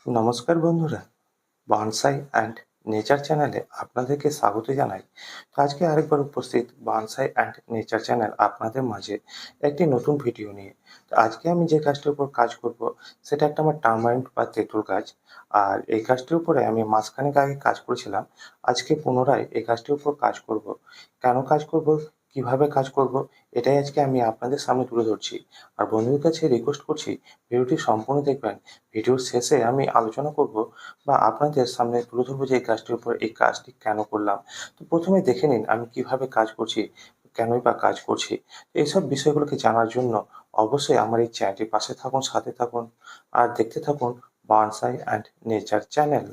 নমস্কার বন্ধুরা, bonsai and nature চ্যানেলে আপনাদেরকে স্বাগত জানাই। তো আজকে আরেকবার উপস্থিত বনসাই অ্যান্ড নেচার চ্যানেল আপনাদের মাঝে একটি নতুন ভিডিও নিয়ে। তো আজকে আমি যে কাজটির উপর কাজ করব সেটা একটা আমার টারমারিন্ড বা তেঁতুল গাছ। আর এই কাজটির উপরে আমি মাসখানেক আগে কাজ করেছিলাম। আজকে পুনরায় এই কাজটির উপর কাজ করব। কেন কাজ করব, কিভাবে কাজ করব, এটাই আজকে আমি আপনাদের সামনে তুলে ধরছি। আর বন্ধুদের কাছে রিকোয়েস্ট করছি, ভিডিওটি সম্পূর্ণ দেখবেন। ভিডিওর শেষে আমি আলোচনা করব বা আপনাদের সামনে তুলে ধরবো যে এই কাজটির উপর এই কাজটি কেন করলাম। তো প্রথমে দেখে নিন আমি কিভাবে কাজ করছি, কেনই বা কাজ করছি। এইসব বিষয়গুলোকে জানার জন্য অবশ্যই আমার এই চ্যানেলটির পাশে থাকুন, সাথে থাকুন আর দেখতে থাকুন বনসাই অ্যান্ড নেচার চ্যানেল।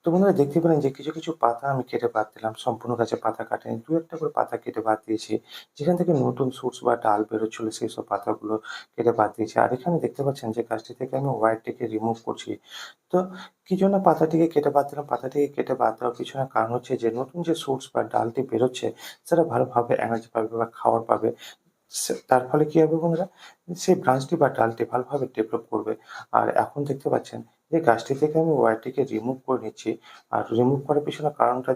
তো বন্ধুরা দেখতে পেলেন যে কিছু কিছু পাতা আমি কেটে বাদ দিলাম, সম্পূর্ণ গাছের পাতা কাটিনি, দু একটা করে পাতা কেটে বাদ দিয়েছি। যেখান থেকে নতুন শুটস বা ডাল বেরোচ্ছিল সেই সব পাতাগুলো কেটে বাদ দিয়েছি। আর এখানে দেখতে পাচ্ছেন যে গাছটি থেকে আমি ওয়্যারটিকে রিমুভ করছি। তো কি জন্য পাতাটিকে কেটে বাদ দিলাম, পাতাটিকে কেটে বাদ দেওয়ার পিছনে কারণ হচ্ছে যে নতুন যে শুটস বা ডালটি বেরোচ্ছে সেটা ভালোভাবে এনার্জি পাবে বা খাবার পাবে। তার ফলে কি হবে বন্ধুরা, সেই ব্রাঞ্চটি বা ডালটি ভালোভাবে ডেভেলপ করবে। আর এখন দেখতে পাচ্ছেন যে গাছটি থেকে আমি ওয়্যারটিকে রিমুভ করে নিচ্ছি। আর রিমুভ করার পিছনে কারণটা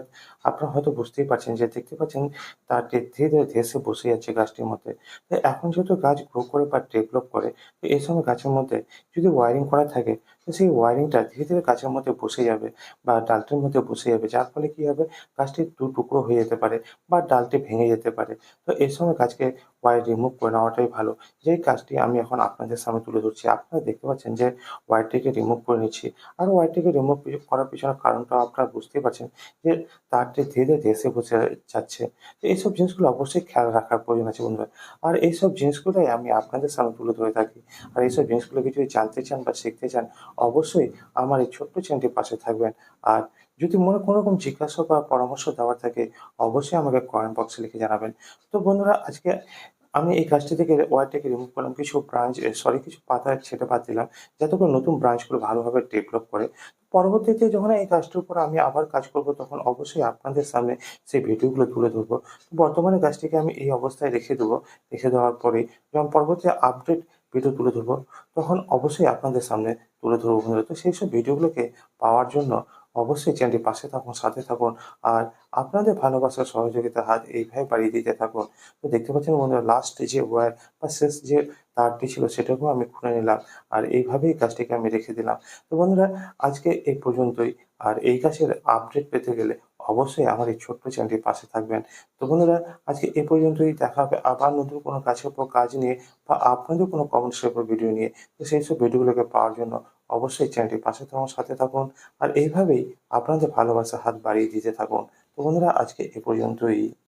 আপনারা হয়তো বুঝতেই পারছেন, যে দেখতে পাচ্ছেন তারটি ধীরে ধীরে ধেসে বসে যাচ্ছে গাছটির মধ্যে। তো এখন যেহেতু গাছ গ্রো করে বা ডেভেলপ করে, তো এই সময় গাছের মধ্যে যদি ওয়ারিং করা থাকে, তো তো সেই ওয়ারিংটা ধীরে, ধীরে গাছের মধ্যে বসে যাবে বা ডালটির মধ্যে বসে যাবে। যার ফলে কি হবে? গাছটি টুকরো হয়ে যেতে পারে বা ডালটি ভেঙে যেতে পারে। তো এই সময় গাছকে ওয়্যার রিমুভ করে নেওয়াটাই ভালো। যেই কাজটি আমি এখন আপনাদের সামনে তুলে ধরছি। আপনারা দেখতে পাচ্ছেন যে ওয়্যারটিকে রিমুভ করে নিচ্ছি। আর ওয়্যারটিকে রিমুভ করার পেছনে কারণটাও আপনারা বুঝতেই পারছেন যে তারটি ধীরে, ধীরে ধেসে বসে যাচ্ছে। তো এইসব জিনিসগুলো অবশ্যই খেয়াল রাখার প্রয়োজন আছে বন্ধুরা। আর এইসব জিনিসগুলোই আমি আপনাদের সামনে তুলে ধরে থাকি। আর এইসব জিনিসগুলোকে যদি জানতে চান বা শিখতে চান, অবশ্যই আমার এই ছোট্ট চ্যানেলটির পাশে থাকবেন। আর যদি মনে কোনো রকম জিজ্ঞাসা বা পরামর্শ দেওয়ার থাকে, অবশ্যই আমাকে কমেন্ট বক্সে লিখে জানাবেন। তো বন্ধুরা, আজকে আমি এই গাছটি থেকে ওয়্যারটিকে রিমুভ করলাম। কিছু পাতা ছেঁটে বাদ দিলাম, যাতে করে নতুন ব্রাঞ্চগুলো ভালোভাবে ডেভেলপ করে। পরবর্তীতে যখন এই গাছটির উপর আমি আবার কাজ করব, তখন অবশ্যই আপনাদের সামনে সেই ভিডিওগুলো তুলে ধরব। বর্তমানে গাছটিকে আমি এই অবস্থায় রেখে দেবো। রেখে দেওয়ার পরেই যখন পরবর্তী আপডেট ভিডিও তুলে ধরব, তখন অবশ্যই আপনাদের সামনে তুলে ধরব বন্ধুরা। তো সেইসব ভিডিওগুলোকে পাওয়ার জন্য অবশ্যই চ্যানেলটির পাশে থাকুন, সাথে থাকুন। আর আপনাদের ভালোবাসা, সহযোগিতার হাত এইভাবে বাড়িয়ে দিতে থাকুন। তো দেখতে পাচ্ছেন বন্ধুরা, লাস্ট যে ওয়্যার বা শেষ যে তারটি ছিল, সেটাকেও আমি খুলে নিলাম। আর এইভাবেই গাছটিকে আমি রেখে দিলাম। তো বন্ধুরা, আজকে এই পর্যন্তই। আর এই গাছের আপডেট পেতে গেলে অবশ্যই আমার এই ছোট্ট চ্যানেলটির পাশে থাকবেন। তো বন্ধুরা, আজকে এ পর্যন্তই। দেখা হবে আবার নতুন কোনো গাছের উপর কাজ নিয়ে বা আপনাদের কোনো কমেন্টসের উপর ভিডিও নিয়ে। তো সেইসব ভিডিওগুলোকে পাওয়ার জন্য অবশ্যই চ্যানেলটির পাশে থাকুন, সাথে থাকুন। আর এইভাবেই আপনাদের ভালোবাসার হাত বাড়িয়ে দিতে থাকুন। তো বন্ধুরা, আজকে এ পর্যন্তই।